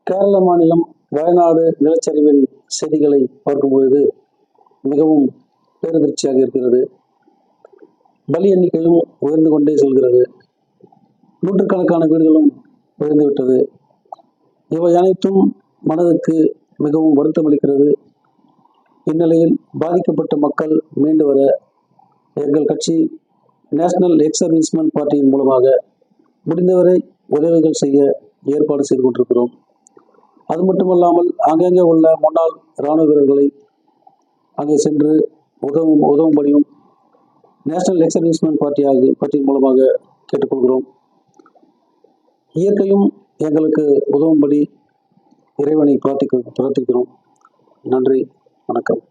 கேரள மாநிலம் வயநாடு நிலச்சரிவின் செய்திகளை பார்க்கும்பொழுது மிகவும் பேரதிர்ச்சியாக இருக்கிறது. பலி எண்ணிக்கையும் உயர்ந்து கொண்டே செல்கிறது. நூற்றுக்கணக்கான வீடுகளும் விழுந்துவிட்டது. இவை அனைத்தும் மனதுக்கு மிகவும் வருத்தம் அளிக்கிறது. இந்நிலையில் பாதிக்கப்பட்ட மக்கள் மீண்டு வர எங்கள் கட்சி நேஷனல் எக்ஸ் சர்வீஸ்மென் பார்ட்டியின் மூலமாக முடிந்தவரை உதவிகள் செய்ய ஏற்பாடு செய்து கொண்டிருக்கிறோம். அது மட்டுமல்லாமல் அங்கங்கே உள்ள முன்னாள் இராணுவ வீரர்களை அங்கே சென்று உதவும்படியும் நேஷனல் எக்ஸ் சர்வீஸ்மென் பார்ட்டியின் மூலமாக கேட்டுக்கொள்கிறோம். இயற்கையும் எங்களுக்கு உதவும்படி இறைவனை பிரார்த்திக்கிறோம். நன்றி, வணக்கம்.